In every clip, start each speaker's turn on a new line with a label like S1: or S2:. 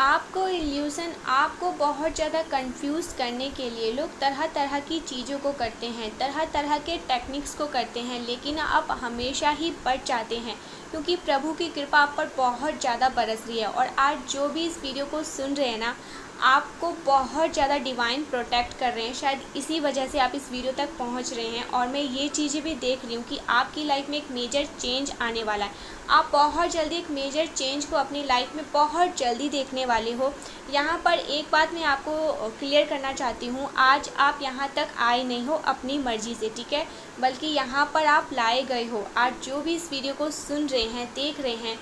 S1: आपको इल्यूज़न आपको बहुत ज़्यादा कंफ्यूज करने के लिए लोग तरह तरह की चीज़ों को करते हैं, तरह तरह के टेक्निक्स को करते हैं, लेकिन आप हमेशा ही बच जाते हैं क्योंकि प्रभु की कृपा आप पर बहुत ज़्यादा बरस रही है। और आज जो भी इस वीडियो को सुन रहे हैं ना, आपको बहुत ज़्यादा डिवाइन प्रोटेक्ट कर रहे हैं। शायद इसी वजह से आप इस वीडियो तक पहुंच रहे हैं। और मैं ये चीज़ें भी देख रही हूँ कि आपकी लाइफ में एक मेजर चेंज आने वाला है। आप बहुत जल्दी एक मेजर चेंज को अपनी लाइफ में बहुत जल्दी देखने वाले हो। यहाँ पर एक बात मैं आपको क्लियर करना चाहती हूँ, आज आप यहाँ तक आए नहीं हो अपनी मर्ज़ी से, ठीक है, बल्कि यहाँ पर आप लाए गए हो। आज जो भी इस वीडियो को सुन रहे हैं, देख रहे हैं,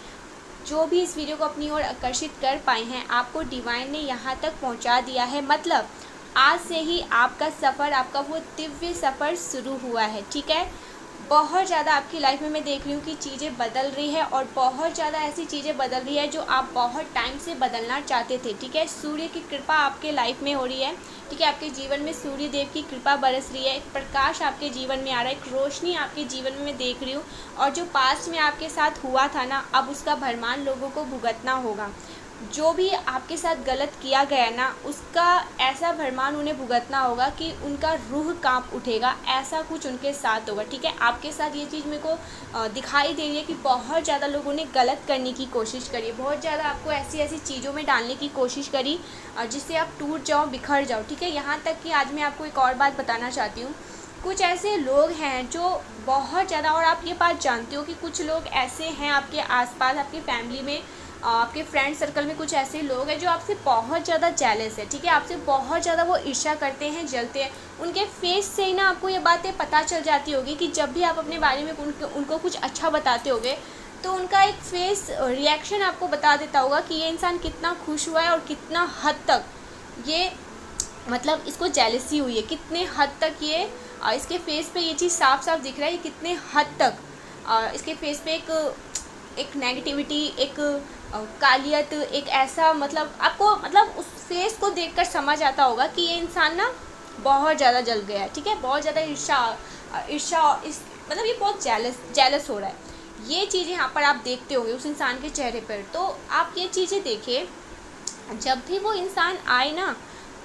S1: जो भी इस वीडियो को अपनी ओर आकर्षित कर पाए हैं, आपको डिवाइन ने यहाँ तक पहुँचा दिया है। मतलब आज से ही आपका सफ़र, आपका वो दिव्य सफ़र शुरू हुआ है, ठीक है। बहुत ज़्यादा आपकी लाइफ में मैं देख रही हूँ कि चीज़ें बदल रही है और बहुत ज़्यादा ऐसी चीज़ें बदल रही है जो आप बहुत टाइम से बदलना चाहते थे, ठीक है। सूर्य की कृपा आपके लाइफ में हो रही है, ठीक है। आपके जीवन में सूर्य देव की कृपा बरस रही है, एक प्रकाश आपके जीवन में आ रहा है, एक रोशनी आपके जीवन में मैं देख रही हूँ। और जो पास्ट में आपके साथ हुआ था ना, अब उसका भरमान लोगों को भुगतना होगा। जो भी आपके साथ गलत किया गया ना, उसका ऐसा भरमान उन्हें भुगतना होगा कि उनका रूह कांप उठेगा। ऐसा कुछ उनके साथ होगा, ठीक है। आपके साथ ये चीज़ मेरे को दिखाई दे रही है कि बहुत ज़्यादा लोगों ने गलत करने की कोशिश करी, बहुत ज़्यादा आपको ऐसी ऐसी चीज़ों में डालने की कोशिश करी जिससे आप टूट जाओ, बिखर जाओ, ठीक है। यहाँ तक कि आज मैं आपको एक और बात बताना चाहती हूँ। कुछ ऐसे लोग हैं जो बहुत ज़्यादा, और आप ये बात जानते हो कि कुछ लोग ऐसे हैं आपके आसपास, आपकी फैमिली में, आपके फ्रेंड सर्कल में कुछ ऐसे लोग हैं जो आपसे बहुत ज़्यादा जेलस है, ठीक है। आपसे बहुत ज़्यादा वो ईर्ष्या करते हैं, जलते हैं। उनके फेस से ही ना आपको ये बातें पता चल जाती होगी कि जब भी आप अपने बारे में उनको कुछ अच्छा बताते होगे तो उनका एक फेस रिएक्शन आपको बता देता होगा कि ये इंसान कितना खुश हुआ है और कितना हद तक ये, मतलब इसको जेलसी हुई है, कितने हद तक ये इसके फेस पे ये चीज़ साफ साफ दिख रहा है, कितने हद तक इसके फेस पे एक नेगेटिविटी, एक कालियत, एक ऐसा, मतलब आपको, मतलब उस फेस को देखकर समझ आता होगा कि ये इंसान ना बहुत ज़्यादा जल गया है, ठीक है। बहुत ज़्यादा ईर्ष्या इस, मतलब ये बहुत जेलस हो रहा है। ये चीज़ें यहाँ पर आप देखते होंगे उस इंसान के चेहरे पर। तो आप ये चीज़ें देखिए, जब भी वो इंसान आए ना,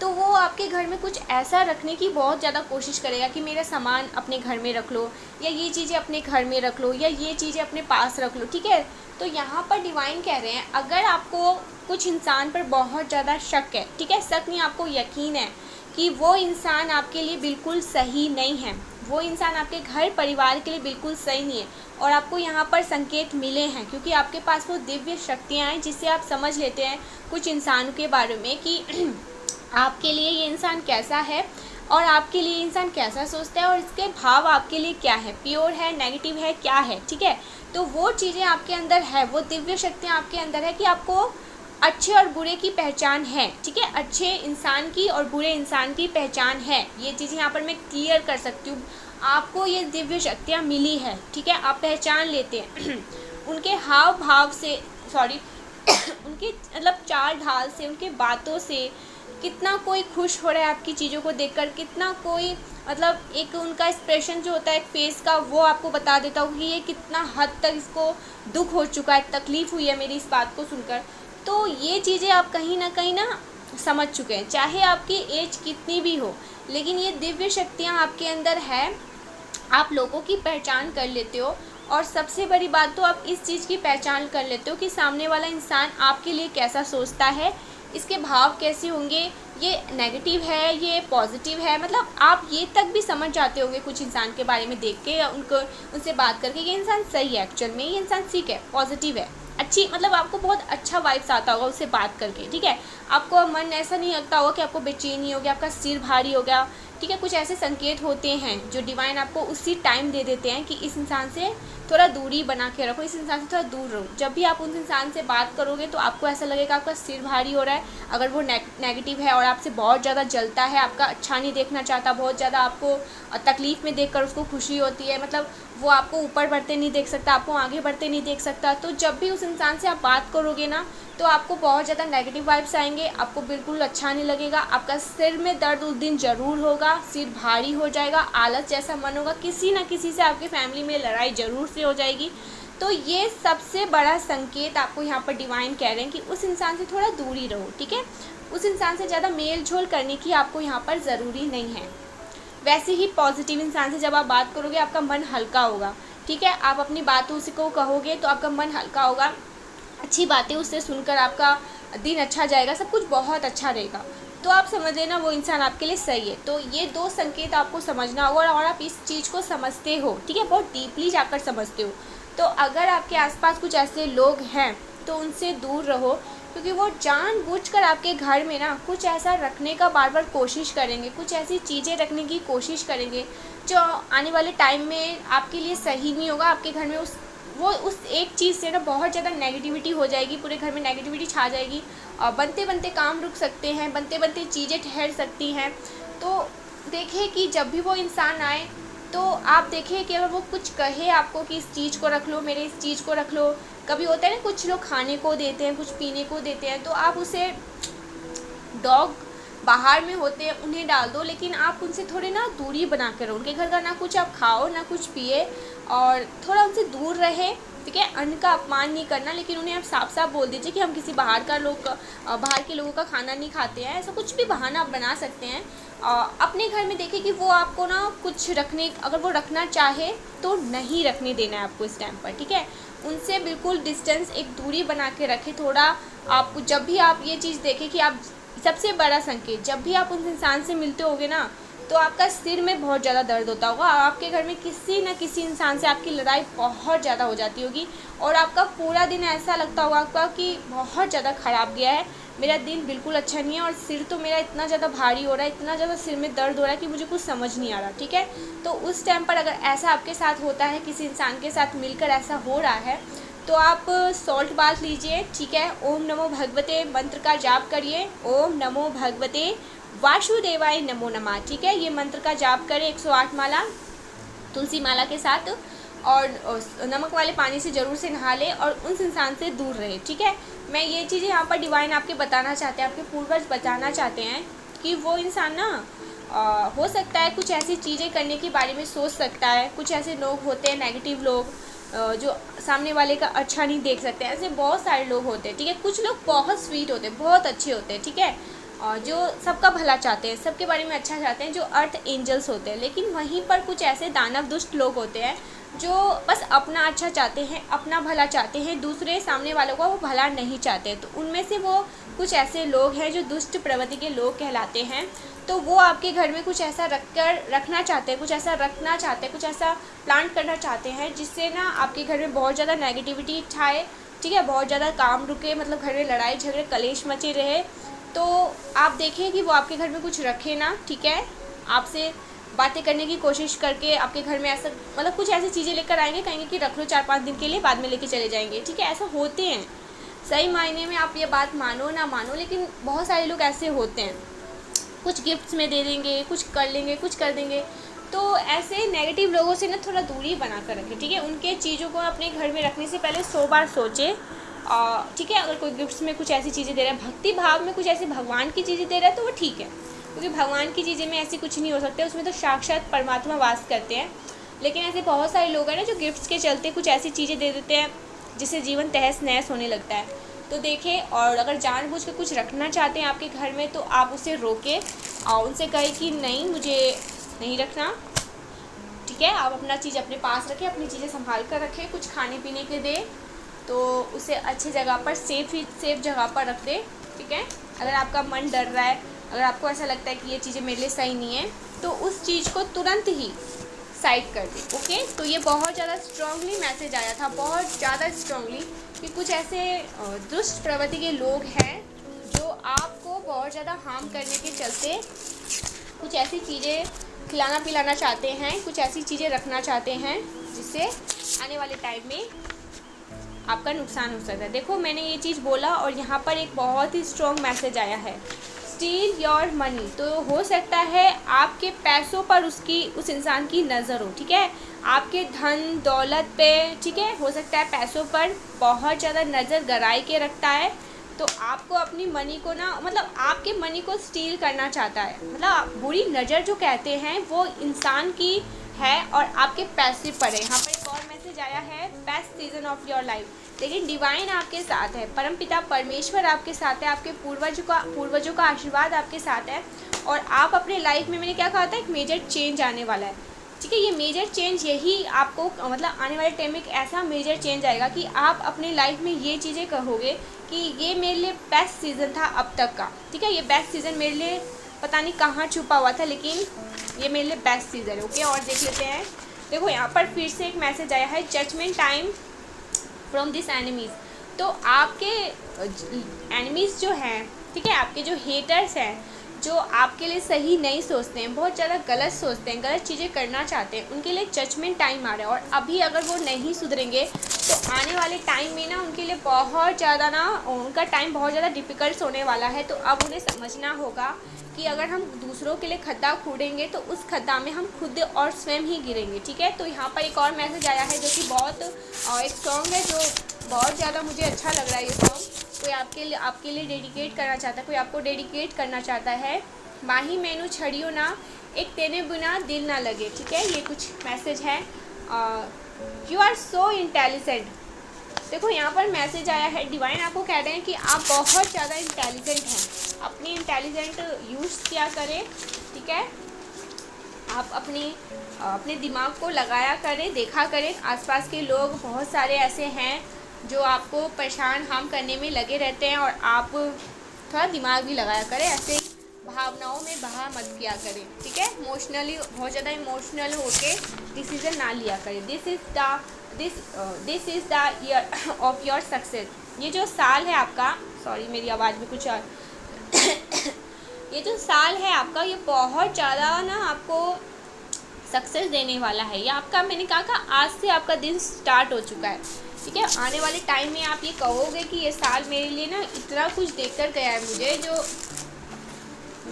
S1: तो वो आपके घर में कुछ ऐसा रखने की बहुत ज़्यादा कोशिश करेगा कि मेरा सामान अपने घर में रख लो, या ये चीज़ें अपने घर में रख लो, या ये चीज़ें अपने पास रख लो, ठीक है। तो यहाँ पर डिवाइन कह रहे हैं, अगर आपको कुछ इंसान पर बहुत ज़्यादा शक है, ठीक है, शक नहीं, आपको यकीन है कि वो इंसान आपके लिए बिल्कुल सही नहीं है, वो इंसान आपके घर परिवार के लिए बिल्कुल सही नहीं है, और आपको यहाँ पर संकेत मिले हैं क्योंकि आपके पास वो दिव्य शक्तियाँ हैं जिससे आप समझ लेते हैं कुछ इंसान के बारे में कि आपके लिए ये इंसान कैसा है और आपके लिए इंसान कैसा सोचता है और इसके भाव आपके लिए क्या है, प्योर है, नेगेटिव है, क्या है, ठीक है। तो वो चीज़ें आपके अंदर है, वो दिव्य शक्तियाँ आपके अंदर है कि आपको अच्छे और बुरे की पहचान है, ठीक है। अच्छे इंसान की और बुरे इंसान की पहचान है, ये चीज़ें यहाँ पर मैं क्लियर कर सकती हूँ। आपको ये दिव्य शक्तियाँ मिली है, ठीक है, आप पहचान लेते हैं उनके हाव भाव से, सॉरी उनके मतलब चाल ढाल से, उनके बातों से, कितना कोई खुश हो रहा है आपकी चीज़ों को देखकर, कितना कोई, मतलब एक उनका एक्सप्रेशन जो होता है फेस का, वो आपको बता देता हूँ कि ये कितना हद तक इसको दुख हो चुका है, तकलीफ़ हुई है मेरी इस बात को सुनकर। तो ये चीज़ें आप कहीं ना समझ चुके हैं, चाहे आपकी एज कितनी भी हो, लेकिन ये दिव्य शक्तियाँ आपके अंदर है, आप लोगों की पहचान कर लेते हो। और सबसे बड़ी बात तो आप इस चीज़ की पहचान कर लेते हो कि सामने वाला इंसान आपके लिए कैसा सोचता है, इसके भाव कैसे होंगे, ये नेगेटिव है, ये पॉजिटिव है, मतलब आप ये तक भी समझ जाते होंगे कुछ इंसान के बारे में देख के, या उनसे बात करके, ये इंसान सही है, एक्चुअल में ये इंसान ठीक है, पॉजिटिव है, अच्छी, मतलब आपको बहुत अच्छा वाइब्स आता होगा उससे बात करके, ठीक है। आपको मन ऐसा नहीं लगता होगा कि आपको बेचैनी हो गया, आपका सिर भारी हो गया, ठीक है। कुछ ऐसे संकेत होते हैं जो डिवाइन आपको उसी टाइम दे देते हैं कि इस इंसान से थोड़ा दूरी बना के रखो, इस इंसान से थोड़ा दूर रहो। जब भी आप उस इंसान से बात करोगे तो आपको ऐसा लगेगा आपका सिर भारी हो रहा है, अगर वो नेगेटिव है और आपसे बहुत ज़्यादा जलता है, आपका अच्छा नहीं देखना चाहता, बहुत ज़्यादा आपको तकलीफ़ में देखकर उसको खुशी होती है, मतलब वो आपको ऊपर बढ़ते नहीं देख सकता, आपको आगे बढ़ते नहीं देख सकता। तो जब भी उस इंसान से आप बात करोगे ना, तो आपको बहुत ज़्यादा नेगेटिव वाइब्स आएंगे, आपको बिल्कुल अच्छा नहीं लगेगा, आपका सिर में दर्द उस दिन ज़रूर होगा, सिर भारी हो जाएगा, आलस जैसा मन होगा, किसी ना किसी से आपकी फैमिली में लड़ाई ज़रूर से हो जाएगी। तो ये सबसे बड़ा संकेत आपको यहाँ पर डिवाइन कह रहे हैं कि उस इंसान से थोड़ा दूरी रहो, ठीक है। उस इंसान से ज़्यादा मेल झोल करने की आपको यहाँ पर ज़रूरी नहीं है। वैसे ही पॉजिटिव इंसान से जब आप बात करोगे आपका मन हल्का होगा, ठीक है। आप अपनी बातों से को कहोगे तो आपका मन हल्का होगा, अच्छी बातें उससे सुनकर आपका दिन अच्छा जाएगा, सब कुछ बहुत अच्छा रहेगा। तो आप समझ लेना वो इंसान आपके लिए सही है। तो ये 2 संकेत आपको समझना होगा और आप इस चीज़ को समझते हो, ठीक है, बहुत डीपली जाकर समझते हो। तो अगर आपके आसपास कुछ ऐसे लोग हैं तो उनसे दूर रहो, क्योंकि वो जानबूझकर आपके घर में ना कुछ ऐसा रखने का बार बार कोशिश करेंगे, कुछ ऐसी चीज़ें रखने की कोशिश करेंगे जो आने वाले टाइम में आपके लिए सही नहीं होगा। आपके घर में उस एक चीज़ से ना बहुत ज़्यादा नेगेटिविटी हो जाएगी, पूरे घर में नेगेटिविटी छा जाएगी और बनते बनते काम रुक सकते हैं, बनते बनते चीज़ें ठहर सकती हैं। तो देखिए कि जब भी वो इंसान आए तो आप देखिए कि अगर वो कुछ कहे आपको कि इस चीज़ को रख लो, मेरे इस चीज़ को रख लो। कभी होता है ना कुछ लोग खाने को देते हैं, कुछ पीने को देते हैं, तो आप उसे डॉग बाहर में होते हैं उन्हें डाल दो, लेकिन आप उनसे थोड़े ना दूरी बना कर रहो। उनके घर का ना कुछ आप खाओ ना कुछ पिए और थोड़ा उनसे दूर रहे, ठीक है। अन्न का अपमान नहीं करना, लेकिन उन्हें आप साफ साफ बोल दीजिए कि हम किसी बाहर के लोगों का खाना नहीं खाते हैं। ऐसा कुछ भी बहाना आप बना सकते हैं। अपने घर में देखिए कि वो आपको ना कुछ रखने, अगर वो रखना चाहे तो नहीं रखने देना है आपको इस टाइम पर, ठीक है। उनसे बिल्कुल डिस्टेंस, एक दूरी बना के रखें थोड़ा। आपको जब भी आप ये चीज़ देखें कि आप, सबसे बड़ा संकेत, जब भी आप उस इंसान से मिलते होगे ना तो आपका सिर में बहुत ज़्यादा दर्द होता होगा। आपके घर में किसी न किसी इंसान से आपकी लड़ाई बहुत ज़्यादा हो जाती होगी और आपका पूरा दिन ऐसा लगता होगा आपका कि बहुत ज़्यादा ख़राब गया है, मेरा दिन बिल्कुल अच्छा नहीं है और सिर तो मेरा इतना ज़्यादा भारी हो रहा है, इतना ज़्यादा सिर में दर्द हो रहा है कि मुझे कुछ समझ नहीं आ रहा, ठीक है। तो उस टाइम पर अगर ऐसा आपके साथ होता है, किसी इंसान के साथ मिलकर ऐसा हो रहा है, तो आप सॉल्ट बाथ लीजिए, ठीक है। ओम नमो भगवते मंत्र का जाप करिए, ओम नमो भगवते वासुदेवाय नमो नमः, ठीक है। ये मंत्र का जाप करें 108 माला तुलसी माला के साथ और नमक वाले पानी से ज़रूर से नहा ले और उस इंसान से दूर रहे, ठीक है। मैं ये चीज़ें यहाँ पर डिवाइन आपके बताना चाहते हैं, आपके पूर्वज बताना चाहते हैं कि वो इंसान ना हो सकता है कुछ ऐसी चीज़ें करने के बारे में सोच सकता है। कुछ ऐसे लोग होते हैं नेगेटिव लोग जो सामने वाले का अच्छा नहीं देख सकते, ऐसे बहुत सारे लोग होते हैं, ठीक है। कुछ लोग बहुत स्वीट होते हैं, बहुत अच्छे होते हैं, ठीक है, और जो सबका भला चाहते हैं, सबके बारे में अच्छा चाहते हैं, जो अर्थ एंजल्स होते हैं। लेकिन वहीं पर कुछ ऐसे दानव दुष्ट लोग होते हैं जो बस अपना अच्छा चाहते हैं, अपना भला चाहते हैं, दूसरे सामने वालों का वो भला नहीं चाहते। तो उनमें से वो कुछ ऐसे लोग हैं जो दुष्ट प्रवृत्ति के लोग कहलाते हैं। तो वो आपके घर में कुछ ऐसा रखना चाहते हैं, कुछ ऐसा रखना चाहते हैं, कुछ ऐसा प्लांट करना चाहते हैं जिससे ना आपके घर में बहुत ज़्यादा नेगेटिविटी छाए, ठीक है, बहुत ज़्यादा काम रुके, मतलब घर में लड़ाई झगड़े कलेश मचे रहे। तो आप देखें कि वो आपके घर में कुछ रखे ना, ठीक है। आपसे बातें करने की कोशिश करके आपके घर में ऐसा, मतलब कुछ ऐसी चीज़ें लेकर आएंगे, कहेंगे कि रख लो 4-5 दिन के लिए, बाद में लेके चले जाएंगे, ठीक है। ऐसा होते हैं, सही मायने में आप ये बात मानो ना मानो, लेकिन बहुत सारे लोग ऐसे होते हैं। कुछ गिफ्ट्स में दे देंगे, कुछ कर लेंगे, कुछ कर देंगे। तो ऐसे नेगेटिव लोगों से ना थोड़ा दूरी बना कर रखें, ठीक है। उनके चीज़ों को अपने घर में रखने से पहले 100 बार सोचें, ठीक है। अगर कोई गिफ्ट्स में कुछ ऐसी चीज़ें दे रहा है, भक्ति भाव में कुछ ऐसी भगवान की चीज़ें दे रहा है तो वो ठीक है, क्योंकि भगवान की चीज़ें में ऐसी कुछ नहीं हो सकता, उसमें तो साक्षात परमात्मा वास करते हैं। लेकिन ऐसे बहुत सारे लोग हैं ना जो गिफ्ट्स के चलते कुछ ऐसी चीज़ें दे देते हैं जिससे जीवन तहस नहस होने लगता है। तो देखें, और अगर जानबूझ के कुछ रखना चाहते हैं आपके घर में तो आप उसे रोकें और उनसे कहें कि नहीं, मुझे नहीं रखना, ठीक है। आप अपना चीज़ अपने पास रखें, अपनी चीज़ें संभाल कर रखें, कुछ खाने पीने के दें तो उसे अच्छी जगह पर, सेफ जगह पर रख दें, ठीक है। अगर आपका मन डर रहा है, अगर आपको ऐसा लगता है कि ये चीज़ें मेरे लिए सही नहीं है, तो उस चीज़ को तुरंत ही साइड कर दें, ओके। तो ये बहुत ज़्यादा स्ट्रांगली मैसेज आया था, बहुत ज़्यादा स्ट्रांगली, कि कुछ ऐसे दुष्ट प्रवृत्ति के लोग हैं जो आपको बहुत ज़्यादा हार्म करने के चलते कुछ ऐसी चीज़ें खिलाना पिलाना चाहते हैं, कुछ ऐसी चीज़ें रखना चाहते हैं जिससे आने वाले टाइम में आपका नुकसान हो सकता है। देखो, मैंने ये चीज़ बोला और यहाँ पर एक बहुत ही स्ट्रॉन्ग मैसेज आया है, स्टील योर मनी। तो हो सकता है आपके पैसों पर उस इंसान की नज़र हो, ठीक है, आपके धन दौलत पे, ठीक है। हो सकता है पैसों पर बहुत ज़्यादा नज़र गड़ाई के रखता है, तो आपको अपनी मनी को ना, मतलब आपके मनी को स्टील करना चाहता है। मतलब बुरी नज़र जो कहते हैं वो इंसान की है और आपके पैसे पर है। यहाँ पर एक और मैसेज मैसेज आया है best season of your life. लेकिन डिवाइन आपके साथ है, परमपिता परमेश्वर आपके साथ है, आपके पूर्वजों का आशीर्वाद आपके साथ है। और आप अपने लाइफ में, मैंने क्या कहा था, एक मेजर चेंज आने वाला है। ठीक है, ये मेजर चेंज यही आपको मतलब आने वाले टाइम में एक ऐसा मेजर चेंज आएगा कि आप अपने लाइफ में ये चीज़ें कहोगे कि ये मेरे लिए बेस्ट सीज़न था अब तक का। ठीक है, ये बेस्ट सीज़न मेरे लिए पता नहीं कहाँ छुपा हुआ था, लेकिन ये मेरे लिए बेस्ट सीज़न है। ओके, और देख लेते हैं। देखो यहाँ पर फिर से एक मैसेज आया है, judgement time from this enemies. तो आपके एनिमीज़ जो हैं, ठीक है, आपके जो हेटर्स हैं, जो आपके लिए सही नहीं सोचते हैं, बहुत ज़्यादा गलत सोचते हैं, गलत चीज़ें करना चाहते हैं, उनके लिए जजमेंट टाइम आ रहा है। और अभी अगर वो नहीं सुधरेंगे तो आने वाले टाइम में ना उनके लिए बहुत ज़्यादा ना, उनका टाइम बहुत ज़्यादा डिफ़िकल्ट होने वाला है। तो अब उन्हें समझना होगा कि अगर हम दूसरों के लिए खड्डा खोदेंगे तो उस खड्डा में हम खुद और स्वयं ही गिरेंगे। ठीक है, तो यहाँ पर एक और मैसेज आया है जो कि बहुत एक सॉन्ग है जो बहुत ज़्यादा मुझे अच्छा लग रहा है। ये सॉन्ग कोई आपके लिए डेडिकेट करना चाहता है, कोई आपको डेडिकेट करना चाहता है। माही मैनू छड़ियो ना, एक तेने बिना दिल ना लगे। ठीक है, ये कुछ मैसेज है। You are so intelligent. देखो यहाँ पर मैसेज आया है, डिवाइन आपको कह रहे हैं कि आप बहुत ज़्यादा इंटेलिजेंट हैं, अपनी इंटेलिजेंट यूज़ किया करें। ठीक है, आप अपने दिमाग को लगाया करें, देखा करें। आसपास के लोग बहुत सारे ऐसे हैं जो आपको परेशान हार्म करने में लगे रहते हैं, और आप थोड़ा दिमाग भी लगाया करें, ऐसे भावनाओं में बहा मत किया करें। ठीक है, इमोशनली बहुत ज़्यादा इमोशनल होके डिसीजन ना लिया करें। This is the year of your success. ये जो साल है आपका, सॉरी मेरी आवाज़ में कुछ और ये जो साल है आपका, ये बहुत ज़्यादा ना आपको सक्सेस देने वाला है। ये आपका, मैंने कहा आज से आपका दिन स्टार्ट हो चुका है। ठीक है, आने वाले टाइम में आप ये कहोगे कि ये साल मेरे लिए ना इतना कुछ देकर गया है मुझे, जो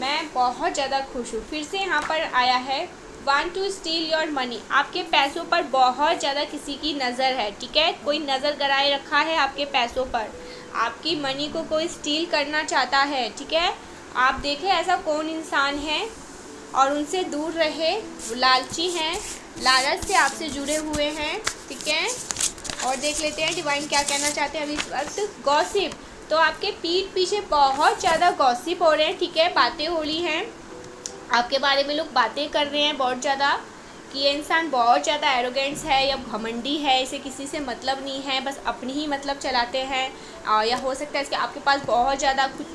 S1: मैं बहुत ज़्यादा खुश हूँ। फिर से यहाँ पर आया है, want to steal your money. आपके पैसों पर बहुत ज़्यादा किसी की नज़र है। ठीक है, कोई नज़र गड़ाए रखा है आपके पैसों पर, आपकी मनी को कोई स्टील करना चाहता है। ठीक है, आप देखें ऐसा कौन इंसान है और उनसे दूर रहे। वो लालची हैं, लालच से आपसे जुड़े हुए हैं। ठीक है, और देख लेते हैं डिवाइन क्या कहना चाहते हैं अभी इस वक्त। गॉसिप, तो आपके पीठ पीछे बहुत ज़्यादा गॉसिप हो रहे हैं। ठीक है, बातें हो रही हैं, आपके बारे में लोग बातें कर रहे हैं बहुत ज़्यादा कि ये इंसान बहुत ज़्यादा एरोगेंस है या घमंडी है, इसे किसी से मतलब नहीं है, बस अपनी ही मतलब चलाते हैं। या हो सकता है इसके आपके पास बहुत ज़्यादा कुछ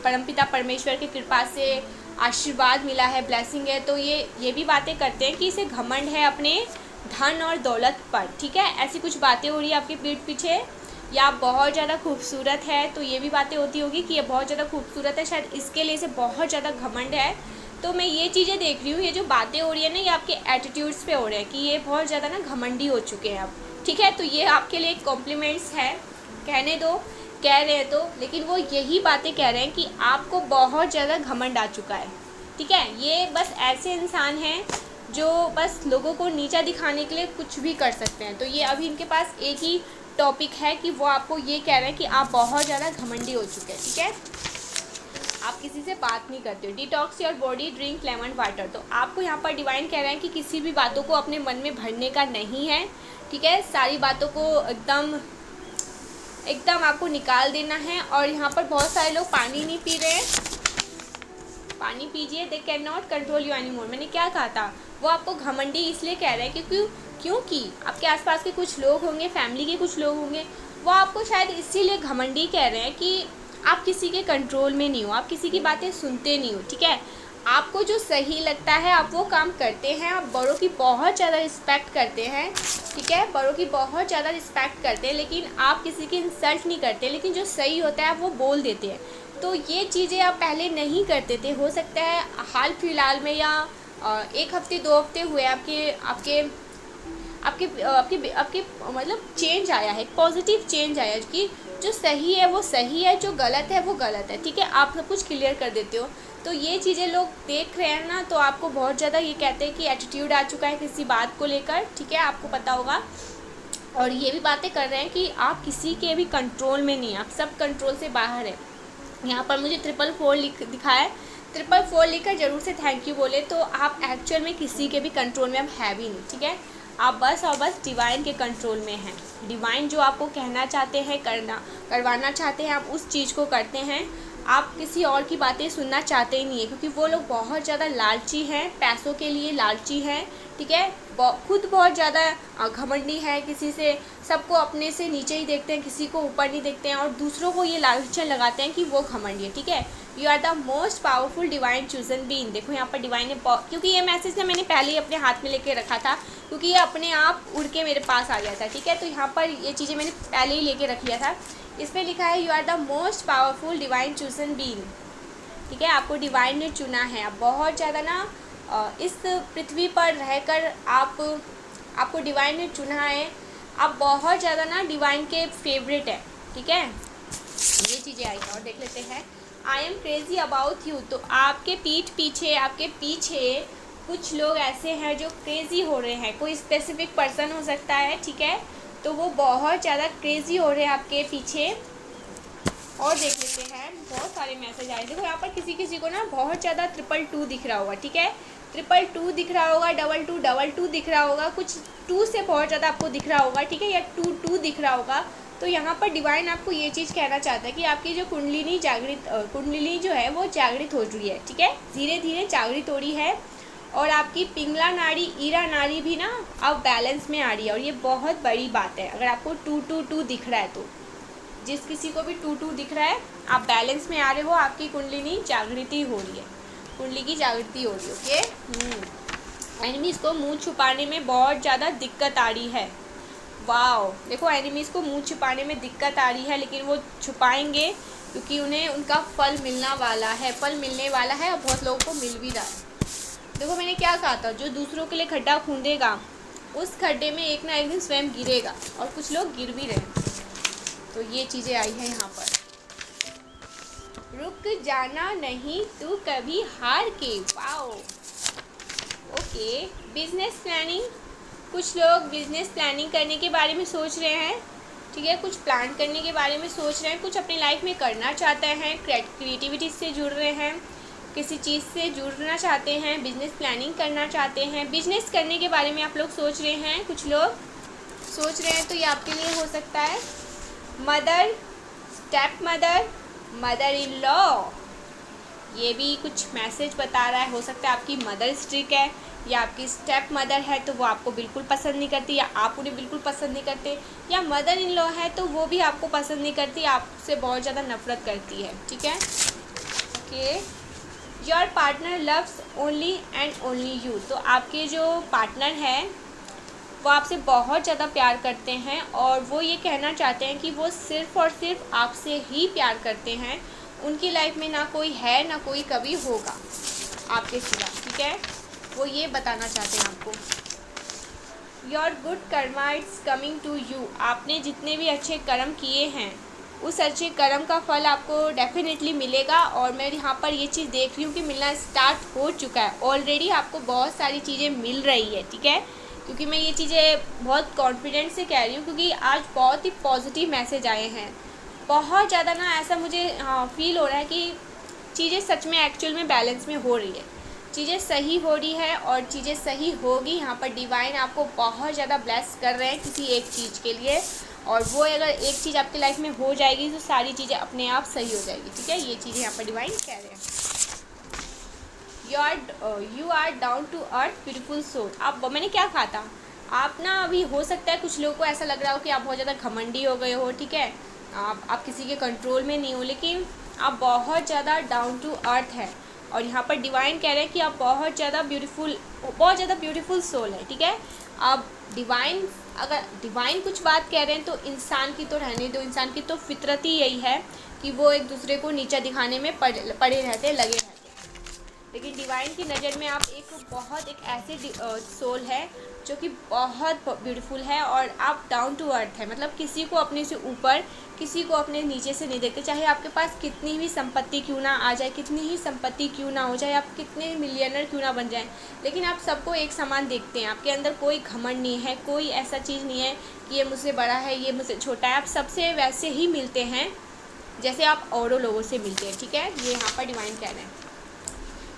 S1: परमपिता परमेश्वर की कृपा से आशीर्वाद मिला है, ब्लेसिंग है। तो ये भी बातें करते हैं कि इसे घमंड है अपने धन और दौलत पर। ठीक है, ऐसी कुछ बातें हो रही है आपके पीठ पीछे। या आप बहुत ज़्यादा खूबसूरत है, तो ये भी बातें होती होगी कि ये बहुत ज़्यादा खूबसूरत है, शायद इसके लिए इसे बहुत ज़्यादा घमंड है। तो मैं ये चीज़ें देख रही हूँ, ये जो बातें हो रही है ना, ये आपके एटीट्यूड्स पे हो रहे हैं कि ये बहुत ज़्यादा ना घमंडी हो चुके हैं अब। ठीक है, तो ये आपके लिए कॉम्प्लीमेंट्स है, कहने दो, कह रहे हैं तो, लेकिन वो यही बातें कह रहे हैं कि आपको बहुत ज़्यादा घमंड आ चुका है। ठीक है, ये बस ऐसे इंसान हैं जो बस लोगों को नीचा दिखाने के लिए कुछ भी कर सकते हैं। तो ये अभी इनके पास एक ही टॉपिक है कि वो आपको ये कह रहे हैं कि आप बहुत ज़्यादा घमंडी हो चुके हैं। ठीक है, आप किसी से बात नहीं करते हो। Detox your body, drink lemon water. तो आपको यहाँ पर डिवाइन कह रहे हैं कि किसी भी बातों को अपने मन में भरने का नहीं है। ठीक है, सारी बातों को एकदम आपको निकाल देना है। और यहाँ पर बहुत सारे लोग पानी नहीं पी रहे हैं, पानी पीजिए। They can not control you any more. मैंने क्या कहा था, वो आपको घमंडी इसलिए कह रहे हैं क्योंकि आपके आसपास के कुछ लोग होंगे, फैमिली के कुछ लोग होंगे, वो आपको शायद इसीलिए घमंडी कह रहे हैं कि आप किसी के कंट्रोल में नहीं हो, आप किसी की बातें सुनते नहीं हो। ठीक है, आपको जो सही लगता है आप वो काम करते हैं। आप बड़ों की बहुत ज़्यादा रिस्पेक्ट करते हैं। ठीक है, बड़ों की बहुत ज़्यादा रिस्पेक्ट करते हैं, लेकिन आप किसी की इंसल्ट नहीं करते, लेकिन जो सही होता है आप वो बोल देते हैं। तो ये चीज़ें आप पहले नहीं करते थे। हो सकता है हाल फिलहाल में या 1 हफ्ते 2 हफ्ते हुए आपके मतलब चेंज आया है, पॉजिटिव चेंज आया है कि जो सही है वो सही है, जो गलत है वो गलत है। ठीक है, आप सब कुछ क्लियर कर देते हो। तो ये चीज़ें लोग देख रहे हैं ना, तो आपको बहुत ज़्यादा ये कहते हैं कि एटीट्यूड आ चुका है किसी बात को लेकर। ठीक है, आपको पता होगा। और ये भी बातें कर रहे हैं कि आप किसी के भी कंट्रोल में नहीं, आप सब कंट्रोल से बाहर है। यहाँ पर मुझे 444 दिखा है, 444 लिखकर ज़रूर से थैंक यू बोले। तो आप एक्चुअल में किसी के भी कंट्रोल में अब है भी नहीं। ठीक है, आप बस और बस डिवाइन के कंट्रोल में हैं। डिवाइन जो आपको कहना चाहते हैं, करवाना चाहते हैं, आप उस चीज़ को करते हैं। आप किसी और की बातें सुनना चाहते ही नहीं है, क्योंकि वो लोग बहुत ज़्यादा लालची हैं, पैसों के लिए लालची हैं, ठीक है। खुद बहुत ज़्यादा घमंडी है, किसी से सबको अपने से नीचे ही देखते हैं, किसी को ऊपर नहीं देखते हैं, और दूसरों को ये लालचन लगाते हैं कि वो घमंडी है, ठीक है। You are the most powerful divine chosen being. देखो यहाँ पर डिवाइन ने, क्योंकि ये मैसेज ना मैंने पहले ही अपने हाथ में लेके रखा था, क्योंकि ये अपने आप उड़ के मेरे पास आ गया था, ठीक है। तो यहाँ पर ये चीज़ें मैंने पहले ही लेके रख लिया था। इसमें लिखा है you are the most powerful divine chosen being, ठीक है। आपको डिवाइन ने चुना है। आप बहुत ज़्यादा ना इस पृथ्वी पर रहकर आपको डिवाइन ने चुना है। आप बहुत ज़्यादा ना डिवाइन के फेवरेट है, ठीक है। ये चीज़ें आई हैं और देख लेते हैं। I am crazy about you. तो आपके आपके पीछे कुछ लोग ऐसे हैं जो क्रेजी हो रहे हैं। कोई स्पेसिफिक पर्सन हो सकता है, ठीक है। तो वो बहुत ज़्यादा क्रेजी हो रहे हैं आपके पीछे। और देख लेते हैं, बहुत सारे मैसेज आए। देखो यहाँ पर किसी को ना बहुत ज़्यादा 222 दिख रहा होगा, ठीक है। 222 दिख रहा होगा, 2222 दिख रहा होगा, कुछ 2 से बहुत ज़्यादा आपको दिख रहा होगा, ठीक है, या 22 दिख रहा होगा। तो यहाँ पर डिवाइन आपको ये चीज़ कहना चाहता है कि आपकी जो कुंडलिनी जो है वो जागृत हो रही है, ठीक है, धीरे धीरे जागृत हो रही है। और आपकी पिंगला नाड़ी, ईरा नाड़ी भी ना अब बैलेंस में आ रही है, और ये बहुत बड़ी बात है। अगर आपको 222 दिख रहा है, तो जिस किसी को भी 22 दिख रहा है, आप बैलेंस में आ रहे हो, आपकी कुंडलिनी जागृति हो रही है, कुंडली की जागृति हो रही है, ओके। एनिमीज़ को मुंह छुपाने में बहुत ज़्यादा दिक्कत आ रही है। वाओ, देखो एनिमीज़ को मुंह छुपाने में दिक्कत आ रही है, लेकिन वो छुपाएंगे क्योंकि उन्हें उनका फल मिलने वाला है, और बहुत लोगों को मिल भी रहा है। देखो मैंने क्या कहा था, जो दूसरों के लिए खड्डा खूंदेगा उस खड्डे में एक ना एक दिन स्वयं गिरेगा, और कुछ लोग गिर भी रहे हैं। तो ये चीज़ें आई हैं यहाँ पर। रुक जाना नहीं तू कभी हार के। Wow, okay. बिजनेस प्लानिंग, कुछ लोग बिजनेस प्लानिंग करने के बारे में सोच रहे हैं, ठीक है, कुछ प्लान करने के बारे में सोच रहे हैं, कुछ अपनी लाइफ में करना चाहते हैं, क्रिएटिविटी से जुड़ रहे हैं, किसी चीज़ से जुड़ना चाहते हैं, बिजनेस प्लानिंग करना चाहते हैं, बिजनेस करने के बारे में आप लोग सोच रहे हैं, कुछ लोग सोच रहे हैं। तो ये आपके लिए हो सकता है mother, step mother, mother in law, ये भी कुछ मैसेज बता रहा है। हो सकता है आपकी मदर स्ट्रिक है, या आपकी स्टेप मदर है तो वो आपको बिल्कुल पसंद नहीं करती, या आप उन्हें बिल्कुल पसंद नहीं करते, या मदर इन लॉ है तो वो भी आपको पसंद नहीं करती, आपसे बहुत ज़्यादा नफरत करती है, ठीक है, okay. Your partner loves only and only you. तो आपके जो पार्टनर हैं वो आपसे बहुत ज़्यादा प्यार करते हैं, और वो ये कहना चाहते हैं कि वो सिर्फ़ और सिर्फ आपसे ही प्यार करते हैं। उनकी लाइफ में ना कोई है, ना कोई कभी होगा आपके सिवा, ठीक है। वो ये बताना चाहते हैं आपको। Your good karma it's coming to you. आपने जितने भी अच्छे कर्म किए हैं, उस अच्छे कर्म का फल आपको डेफिनेटली मिलेगा। और मैं यहाँ पर ये चीज़ देख रही हूँ कि मिलना स्टार्ट हो चुका है ऑलरेडी, आपको बहुत सारी चीज़ें मिल रही है, ठीक है। क्योंकि मैं ये चीज़ें बहुत कॉन्फिडेंट से कह रही हूँ, क्योंकि आज बहुत ही पॉजिटिव मैसेज आए हैं। बहुत ज़्यादा ना ऐसा मुझे फील हो रहा है कि चीज़ें सच में एक्चुअल में बैलेंस में हो रही है, चीज़ें सही हो रही है, और चीज़ें सही होगी। यहाँ पर डिवाइन आपको बहुत ज़्यादा ब्लेस कर रहे हैं किसी एक चीज़ के लिए, और वो अगर एक चीज़ आपकी लाइफ में हो जाएगी तो सारी चीज़ें अपने आप सही हो जाएगी, ठीक है। ये चीज़ें यहाँ पर डिवाइन कह रहे हैं। You are down to earth beautiful soul. आप, मैंने क्या कहा था, आप ना अभी हो सकता है कुछ लोगों को ऐसा लग रहा हो कि आप बहुत ज़्यादा घमंडी हो गए हो, ठीक है, आप किसी के कंट्रोल में नहीं हो, लेकिन आप बहुत ज़्यादा डाउन टू अर्थ है। और यहाँ पर डिवाइन कह रहे हैं कि आप बहुत ज़्यादा ब्यूटीफुल सोल है, ठीक है। आप अगर डिवाइन कुछ बात कह रहे हैं तो इंसान की तो रहने दो, इंसान की तो फितरत ही यही है कि वो एक दूसरे को नीचा दिखाने में पड़े रहते, लगे रहते हैं। लेकिन डिवाइन की नज़र में आप एक ऐसे सोल है जो कि बहुत ब्यूटीफुल है, और आप डाउन टू अर्थ है, मतलब किसी को अपने से ऊपर, किसी को अपने नीचे से नहीं देखते। चाहे आपके पास कितनी भी संपत्ति क्यों ना आ जाए, कितनी ही संपत्ति क्यों ना हो जाए, आप कितने मिलियनर क्यों ना बन जाएं, लेकिन आप सबको एक समान देखते हैं। आपके अंदर कोई घमंड नहीं है, कोई ऐसा चीज़ नहीं है कि ये मुझसे बड़ा है, ये मुझसे छोटा है। आप सबसे वैसे ही मिलते हैं जैसे आप औरों लोगों से मिलते हैं, ठीक है। ये यहाँ पर डिवाइन कह रहे हैं।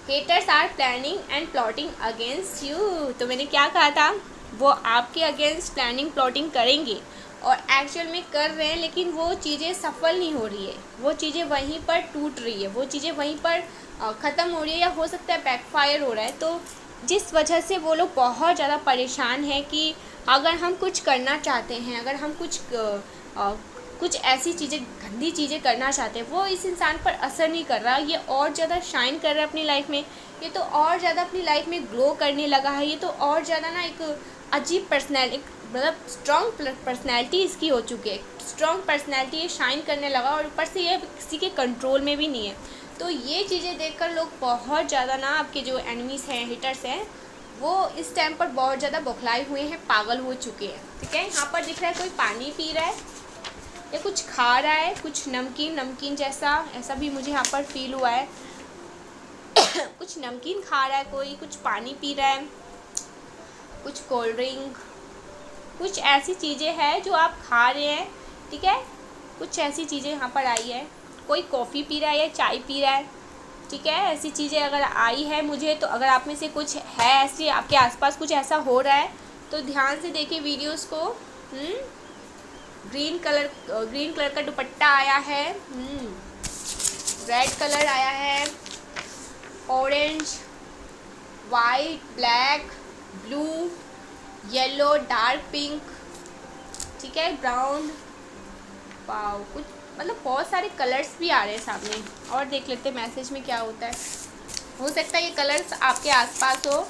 S1: Haters are planning and plotting against you. तो मैंने क्या कहा था, वो आपके अगेंस्ट प्लानिंग प्लॉटिंग करेंगे और एक्चुअल में कर रहे हैं, लेकिन वो चीज़ें सफल नहीं हो रही है, वो चीज़ें वहीं पर टूट रही है, वो चीज़ें वहीं पर ख़त्म हो रही है, या हो सकता है बैकफायर हो रहा है। तो जिस वजह से वो लोग बहुत ज़्यादा परेशान हैं कि अगर हम कुछ करना चाहते हैं, अगर हम कुछ ऐसी चीज़ें, गंदी चीज़ें करना चाहते हैं, वो इस इंसान पर असर नहीं कर रहा, ये और ज़्यादा शाइन कर रहा है अपनी लाइफ में, ये तो और ज़्यादा अपनी लाइफ में ग्लो करने लगा है, ये तो और ज़्यादा ना एक अजीब पर्सनैलिटी, मतलब स्ट्रॉन्ग पर्सनैलिटी इसकी हो चुकी है, स्ट्रॉन्ग पर्सनैलिटी ये शाइन करने लगा, और ऊपर से ये किसी के कंट्रोल में भी नहीं है। तो ये चीज़ें देखकर लोग बहुत ज़्यादा ना, आपके जो एनिमीज़ हैं, हिटर्स हैं, वो इस टाइम पर बहुत ज़्यादा बौखलाए हुए हैं, पागल हो चुके हैं। ठीक है, यहाँ पर दिख रहा है कोई पानी पी रहा है या कुछ खा रहा है, कुछ नमकीन जैसा, ऐसा भी मुझे यहाँ पर फील हुआ है। कुछ नमकीन खा रहा है कोई, कुछ पानी पी रहा है, कुछ कोल्ड ड्रिंक, कुछ ऐसी चीज़ें हैं जो आप खा रहे हैं। ठीक है, कुछ ऐसी चीज़ें यहाँ पर आई है, कोई कॉफ़ी पी रहा है या चाय पी रहा है। ठीक है, ऐसी चीज़ें अगर आई है मुझे, तो अगर आप में से कुछ है ऐसी, आपके आसपास कुछ ऐसा हो रहा है, तो ध्यान से देखिए वीडियोस को। ग्रीन कलर का दुपट्टा आया है, रेड कलर आया है, orange, white, black, blue, yellow, dark pink, ठीक है, ब्राउन, वाओ, कुछ मतलब बहुत सारे कलर्स भी आ रहे हैं सामने। और देख लेते हैं मैसेज में क्या होता है। हो सकता है ये कलर्स आपके आसपास हो,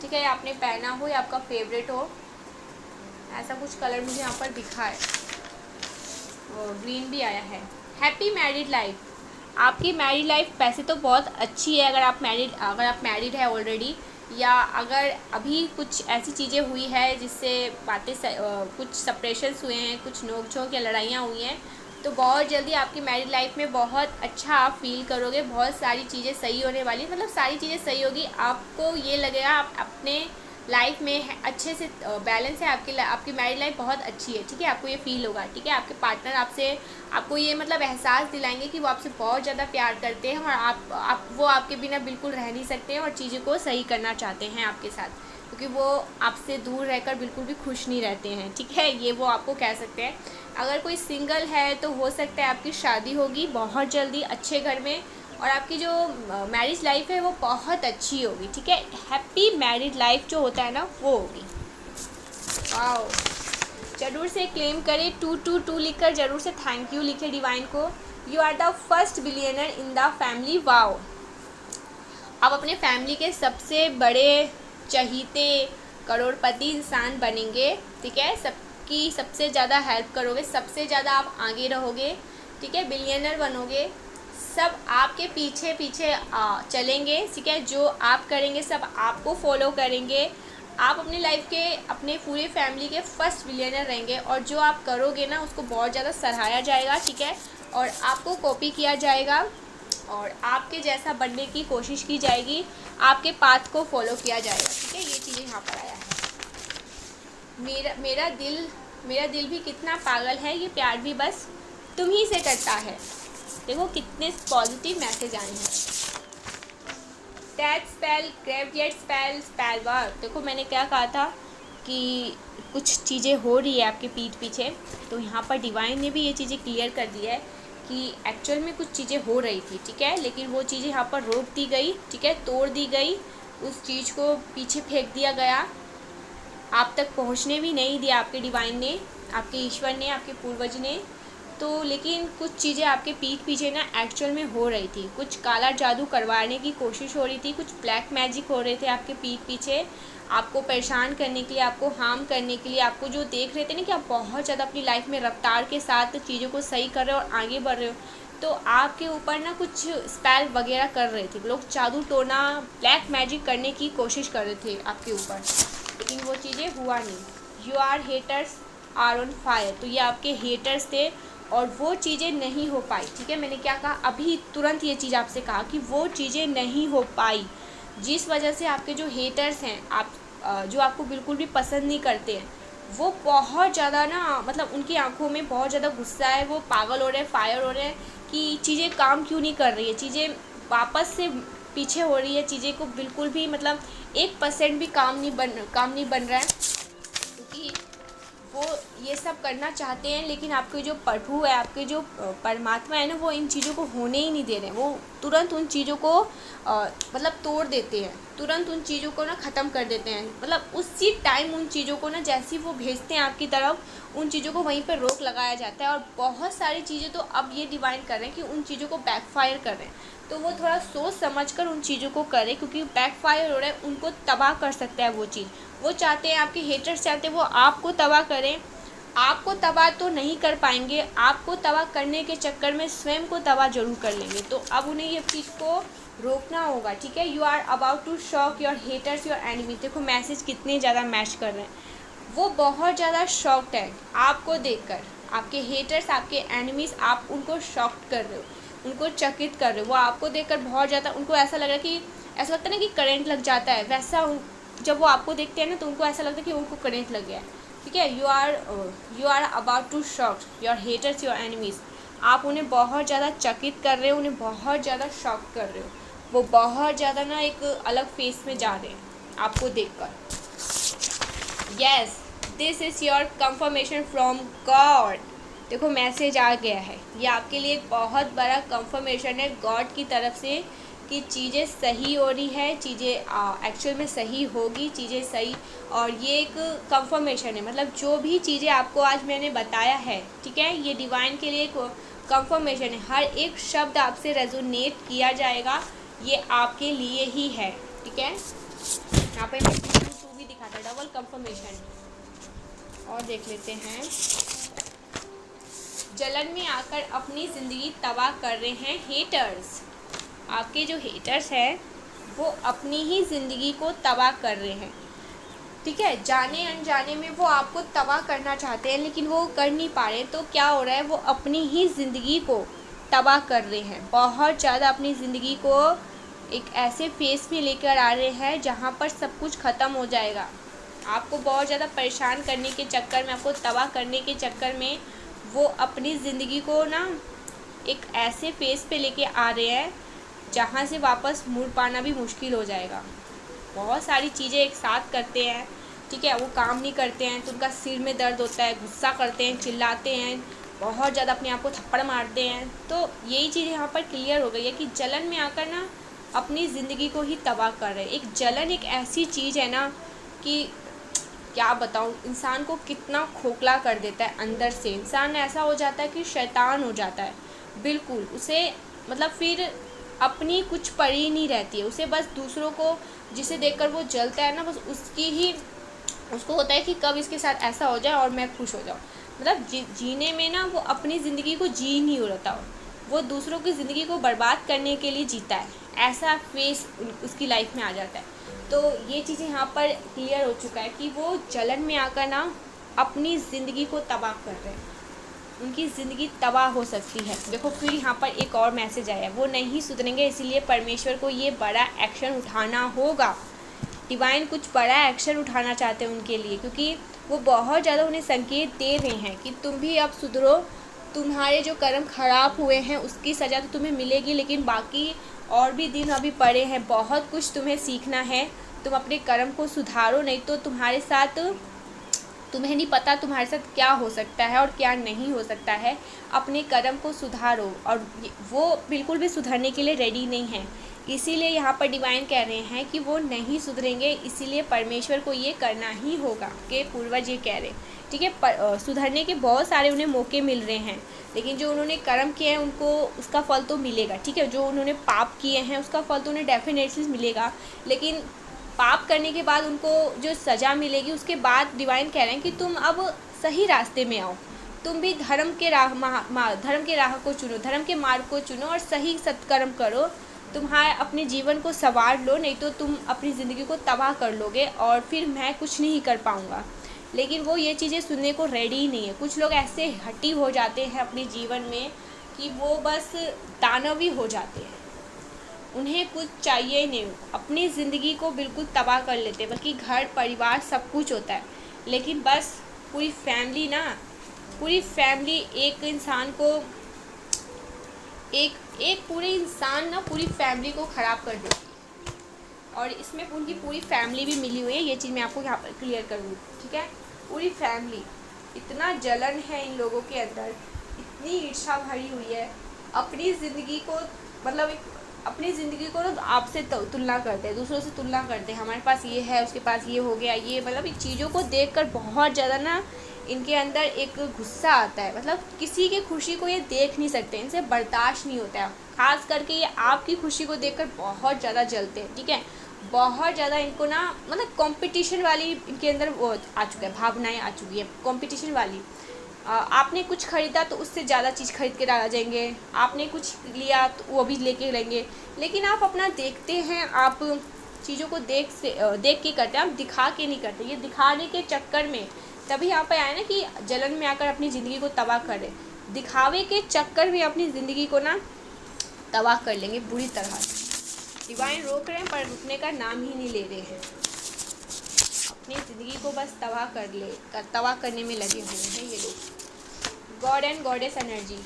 S1: ठीक है, आपने पहना हो या आपका फेवरेट हो, ऐसा कुछ कलर मुझे यहाँ पर दिखा है। और ग्रीन भी आया है। हैप्पी मैरिड लाइफ, आपकी मैरिड लाइफ वैसे तो बहुत अच्छी है अगर आप मैरिड है ऑलरेडी, या अगर अभी कुछ ऐसी चीज़ें हुई है जिससे कुछ सेपरेशंस हुए हैं, कुछ नोक-झोंक या लड़ाइयाँ हुई हैं, तो बहुत जल्दी आपकी मैरिड लाइफ में बहुत अच्छा आप फील करोगे, बहुत सारी चीज़ें सही होने वाली, मतलब सारी चीज़ें सही होगी, आपको ये लगेगा आप अपने लाइफ में अच्छे से बैलेंस है, आपकी मैरिड लाइफ बहुत अच्छी है। ठीक है, आपको ये फील होगा। ठीक है, आपके पार्टनर आपको ये मतलब एहसास दिलाएंगे कि वो आपसे बहुत ज़्यादा प्यार करते हैं, और वो आपके बिना बिल्कुल रह नहीं सकते हैं, और चीज़ों को सही करना चाहते हैं आपके साथ, क्योंकि वो आपसे दूर रहकर बिल्कुल भी खुश नहीं रहते हैं। ठीक है, ये वो आपको कह सकते हैं। अगर कोई सिंगल है तो हो सकता है आपकी शादी होगी बहुत जल्दी अच्छे घर में, और आपकी जो मैरिज लाइफ है वो बहुत अच्छी होगी। ठीक है, हैप्पी मैरिड लाइफ जो होता है ना, वो होगी। वाओ, ज़रूर से क्लेम करें 222 लिखकर, ज़रूर से थैंक यू लिखे डिवाइन को। You are the first billionaire in the family. Wow, आप अपने फैमिली के सबसे बड़े चहीते करोड़पति इंसान बनेंगे। ठीक है, सबकी सबसे ज़्यादा हेल्प करोगे, सबसे ज़्यादा आप आगे रहोगे। ठीक है, बिलियनर बनोगे, सब आपके पीछे पीछे चलेंगे। ठीक है, जो आप करेंगे सब आपको फॉलो करेंगे। आप अपनी लाइफ के, अपने पूरे फैमिली के फर्स्ट बिलियनर रहेंगे, और जो आप करोगे ना उसको बहुत ज़्यादा सराहाया जाएगा। ठीक है, और आपको कॉपी किया जाएगा, और आपके जैसा बनने की कोशिश की जाएगी, आपके पाथ को फॉलो किया जाएगा। ठीक है, ये चीज़ें यहाँ पर आया है। मेरा दिल भी कितना पागल है, ये प्यार भी बस तुम ही से करता है। देखो कितने पॉजिटिव मैसेज आए हैं। Tag spell, graveyard spell, spell work. देखो मैंने क्या कहा था कि कुछ चीज़ें हो रही है आपके पीठ पीछे, तो यहाँ पर डिवाइन ने भी ये चीज़ें क्लियर कर दी है कि एक्चुअल में कुछ चीज़ें हो रही थी। ठीक है, लेकिन वो चीज़ें यहाँ पर रोक दी गई। ठीक है, तोड़ दी गई, उस चीज़ को पीछे फेंक दिया गया, आप तक पहुँचने भी नहीं दिया आपके डिवाइन ने, आपके ईश्वर ने, आपके पूर्वज ने। तो लेकिन कुछ चीज़ें आपके पीठ पीछे ना एक्चुअल में हो रही थी, कुछ काला जादू करवाने की कोशिश हो रही थी, कुछ ब्लैक मैजिक हो रहे थे आपके पीठ पीछे, आपको परेशान करने के लिए, आपको हार्म करने के लिए। आपको जो देख रहे थे ना कि आप बहुत ज़्यादा अपनी लाइफ में रफ्तार के साथ चीज़ों को सही कर रहे हो और आगे बढ़ रहे हो, तो आपके ऊपर ना कुछ स्पेल वगैरह कर रहे थे लोग, जादू टोना, ब्लैक मैजिक करने की कोशिश कर रहे थे आपके ऊपर, लेकिन वो चीज़ें हुआ नहीं। You are haters are on fire, तो ये आपके हेटर्स थे और वो चीज़ें नहीं हो पाई। ठीक है, मैंने क्या कहा अभी तुरंत ये चीज़ आपसे कहा कि वो चीज़ें नहीं हो पाई, जिस वजह से आपके जो हेटर्स हैं, आप जो आपको बिल्कुल भी पसंद नहीं करते हैं, वो बहुत ज़्यादा ना, मतलब उनकी आंखों में बहुत ज़्यादा गुस्सा है, वो पागल हो रहे हैं, फायर हो रहे हैं कि चीज़ें काम क्यों नहीं कर रही है, चीज़ें वापस से पीछे हो रही है, चीज़ें को बिल्कुल भी मतलब 1% भी काम नहीं बन रहा है, क्योंकि वो ये सब करना चाहते हैं, लेकिन आपके जो प्रभु है, आपके जो परमात्मा है ना, वो इन चीज़ों को होने ही नहीं दे रहे हैं। वो तुरंत उन चीज़ों को मतलब तोड़ देते हैं, तुरंत उन चीज़ों को ना ख़त्म कर देते हैं। मतलब उसी टाइम उन चीज़ों को ना जैसे ही वो भेजते हैं आपकी तरफ, उन चीज़ों को वहीं पर रोक लगाया जाता है। और बहुत सारी चीज़ें तो अब ये डिवाइन कर रहे हैं कि उन चीज़ों को बैकफायर कर रहे हैं, तो वो थोड़ा सोच समझ कर उन चीज़ों को करें, क्योंकि बैकफायर हो रहा है, उनको तबाह कर सकता है वो चीज़। वो चाहते हैं, आपके हेटर्स चाहते हैं वो आपको तबाह करें। आपको तबाह तो नहीं कर पाएंगे, आपको तबाह करने के चक्कर में स्वयं को तबाह जरूर कर लेंगे। तो अब उन्हें ये चीज़ को रोकना होगा, ठीक है। You are about to shock your haters your enemy. देखो मैसेज कितने ज़्यादा मैच कर रहे हैं। वो बहुत ज़्यादा शॉक्ड है आपको देखकर, आपके हेटर्स, आपके एनिमीज़, आप उनको शॉक्ड कर रहे हो, उनको चकित कर रहे हो। वो आपको देखकर बहुत ज़्यादा, उनको ऐसा लग रहा है कि, ऐसा लगता है ना कि करंट लग जाता है, वैसा जब वो आपको देखते हैं ना, तो उनको ऐसा लगता है कि उनको करंट लग गया है, ठीक है। You are about to shock your haters your enemies. आप उन्हें बहुत ज़्यादा चकित कर रहे हो, उन्हें बहुत ज़्यादा शॉक कर रहे हो। वो बहुत ज़्यादा ना एक अलग फेस में जा रहे हैं आपको देखकर। Yes, this is your confirmation from God. देखो मैसेज आ गया है, ये आपके लिए एक बहुत बड़ा कंफर्मेशन है गॉड की तरफ से कि चीज़ें सही हो रही है, चीज़ें एक्चुअल में सही होगी, चीज़ें सही। और ये एक कंफर्मेशन है, मतलब जो भी चीज़ें आपको आज मैंने बताया है, ठीक है, ये डिवाइन के लिए एक कंफर्मेशन है। हर एक शब्द आपसे रेजोनेट किया जाएगा, ये आपके लिए ही है, ठीक है। यहाँ पे मैं टू भी दिखाता है, डबल कंफर्मेशन। और देख लेते हैं, जलन में आकर अपनी ज़िंदगी तबाह कर रहे हैं हेटर्स। आपके जो हेटर्स हैं वो अपनी ही ज़िंदगी को तबाह कर रहे हैं, ठीक है। जाने अनजाने में वो आपको तबाह करना चाहते हैं, लेकिन वो कर नहीं पा रहे। तो क्या हो रहा है, वो अपनी ही ज़िंदगी को तबाह कर रहे हैं, बहुत ज़्यादा अपनी ज़िंदगी को एक ऐसे फेस में लेकर आ रहे हैं जहाँ पर सब कुछ ख़त्म हो जाएगा। आपको बहुत ज़्यादा परेशान करने के चक्कर में, आपको तबाह करने के चक्कर में वो अपनी ज़िंदगी को ना एक ऐसे फेस पे लेके आ रहे हैं जहाँ से वापस मुड़ पाना भी मुश्किल हो जाएगा। बहुत सारी चीज़ें एक साथ करते हैं, ठीक है। वो काम नहीं करते हैं तो उनका सिर में दर्द होता है, गुस्सा करते हैं, चिल्लाते हैं, बहुत ज़्यादा अपने आप को थप्पड़ मारते हैं। तो यही चीज़ यहाँ पर क्लियर हो गई है कि जलन में आकर ना अपनी ज़िंदगी को ही तबाह कर रहे हैं। एक जलन एक ऐसी चीज़ है ना कि क्या बताऊँ, इंसान को कितना खोखला कर देता है अंदर से। इंसान ऐसा हो जाता है कि शैतान हो जाता है, बिल्कुल। उसे मतलब फिर अपनी कुछ पड़ी नहीं रहती है, उसे बस दूसरों को जिसे देखकर वो जलता है ना, बस उसकी ही उसको होता है कि कब इसके साथ ऐसा हो जाए और मैं खुश हो जाऊँ। मतलब जीने में ना वो अपनी ज़िंदगी को जी नहीं होता, वो दूसरों की ज़िंदगी को बर्बाद करने के लिए जीता है, ऐसा फेस उसकी लाइफ में आ जाता है। तो ये चीज़ें यहाँ पर क्लियर हो चुका है कि वो जलन में आकर ना अपनी ज़िंदगी को तबाह कर रहे हैं, उनकी ज़िंदगी तबाह हो सकती है। देखो फिर यहाँ पर एक और मैसेज आया, वो नहीं सुधरेंगे, इसलिए परमेश्वर को ये बड़ा एक्शन उठाना होगा। डिवाइन कुछ बड़ा एक्शन उठाना चाहते हैं उनके लिए, क्योंकि वो बहुत ज़्यादा उन्हें संकेत दे रहे हैं कि तुम भी अब सुधरो, तुम्हारे जो कर्म खराब हुए हैं उसकी सज़ा तो तुम्हें मिलेगी, लेकिन बाकी और भी दिन अभी पड़े हैं, बहुत कुछ तुम्हें सीखना है। तुम अपने कर्म को सुधारो, नहीं तो तुम्हारे साथ, तुम्हें नहीं पता तुम्हारे साथ क्या हो सकता है और क्या नहीं हो सकता है। अपने कर्म को सुधारो, और वो बिल्कुल भी सुधरने के लिए रेडी नहीं है। इसीलिए यहाँ पर डिवाइन कह रहे हैं कि वो नहीं सुधरेंगे, इसीलिए परमेश्वर को ये करना ही होगा, कि पूर्वज ये कह रहे, ठीक है। सुधरने के बहुत सारे उन्हें मौके मिल रहे हैं, लेकिन जो उन्होंने कर्म किए हैं उनको उसका फल तो मिलेगा, ठीक है। जो उन्होंने पाप किए हैं उसका फल तो उन्हें डेफिनेटली मिलेगा, लेकिन पाप करने के बाद उनको जो सज़ा मिलेगी उसके बाद डिवाइन कह रहे हैं कि तुम अब सही रास्ते में आओ, तुम भी धर्म के राह को चुनो, धर्म के मार्ग को चुनो और सही सत्कर्म करो, तुम्हारे अपने जीवन को संवार लो, नहीं तो तुम अपनी ज़िंदगी को तबाह कर लोगे और फिर मैं कुछ नहीं कर पाऊँगा। लेकिन वो ये चीज़ें सुनने को रेडी ही नहीं है। कुछ लोग ऐसे हटी हो जाते हैं अपने जीवन में कि वो बस दानवी हो जाते हैं, उन्हें कुछ चाहिए नहीं, अपनी ज़िंदगी को बिल्कुल तबाह कर लेते हैं। बल्कि घर परिवार सब कुछ होता है, लेकिन बस पूरी फैमिली एक इंसान को, एक पूरे इंसान ना पूरी फैमिली को ख़राब कर देती है। और इसमें उनकी पूरी फैमिली भी मिली हुई है। ये चीज़ मैं आपको यहाँ पर क्लियर करूँगी, ठीक है। पूरी फैमिली, इतना जलन है इन लोगों के अंदर, इतनी ईर्ष्या भरी हुई है अपनी ज़िंदगी को, मतलब अपनी ज़िंदगी को ना आपसे तुलना करते हैं, दूसरों से तुलना करते हैं, हमारे पास ये है, उसके पास ये हो गया, ये मतलब इन चीज़ों को देखकर बहुत ज़्यादा ना इनके अंदर एक गुस्सा आता है। मतलब किसी की खुशी को ये देख नहीं सकते, इनसे बर्दाश्त नहीं होता है। ख़ास करके ये आपकी खुशी को देखकर बहुत ज़्यादा जलते हैं, ठीक है। बहुत ज़्यादा इनको ना मतलब कंपटीशन वाली इनके अंदर वो आ चुका है, भावनाएं आ चुकी है कंपटीशन वाली। आपने कुछ ख़रीदा तो उससे ज़्यादा चीज़ खरीद के आ जाएंगे, आपने कुछ लिया तो वो भी लेके लेंगे। लेकिन आप अपना देखते हैं, आप चीज़ों को देख के करते हैं, आप दिखा के नहीं करते। ये दिखाने के चक्कर में तभी यहाँ पर आए ना कि जलन में आकर अपनी ज़िंदगी को तबाह कर दे। दिखावे के चक्कर में अपनी ज़िंदगी को ना तबाह कर लेंगे बुरी तरह से। डिवाइन रोक रहे हैं पर रुकने का नाम ही नहीं ले रहे हैं, अपनी ज़िंदगी को बस तबाह करने में लगे हुए हैं ये लोग। गॉड एंड गॉडेस एनर्जी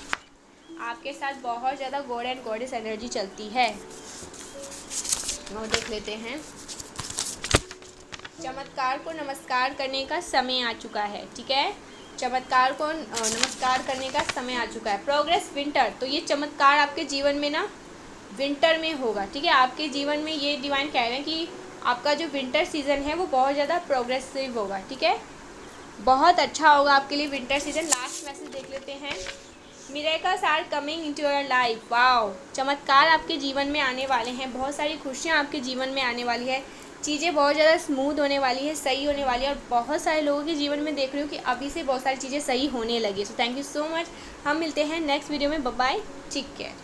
S1: आपके साथ बहुत ज़्यादा गॉड एंड गॉडेस एनर्जी चलती है। वो देख लेते हैं। चमत्कार को नमस्कार करने का समय आ चुका है, ठीक है। चमत्कार को नमस्कार करने का समय आ चुका है। प्रोग्रेस विंटर, तो ये चमत्कार आपके जीवन में ना विंटर में होगा, ठीक है। आपके जीवन में ये डिवाइन कह रहे हैं कि आपका जो विंटर सीज़न है वो बहुत ज़्यादा प्रोग्रेसिव होगा, ठीक है। बहुत अच्छा होगा आपके लिए विंटर सीज़न। लास्ट मैसेज देख लेते हैं। Miracles are coming into your life. Wow, चमत्कार आपके जीवन में आने वाले हैं, बहुत सारी खुशियाँ आपके जीवन में आने वाली है, चीज़ें बहुत ज़्यादा स्मूथ होने वाली है, सही होने वाली है। और बहुत सारे लोगों के जीवन में देख रही हूँ कि अभी से बहुत सारी चीज़ें सही होने लगी। So thank you so much. हम मिलते हैं नेक्स्ट वीडियो में। Bye bye, take care.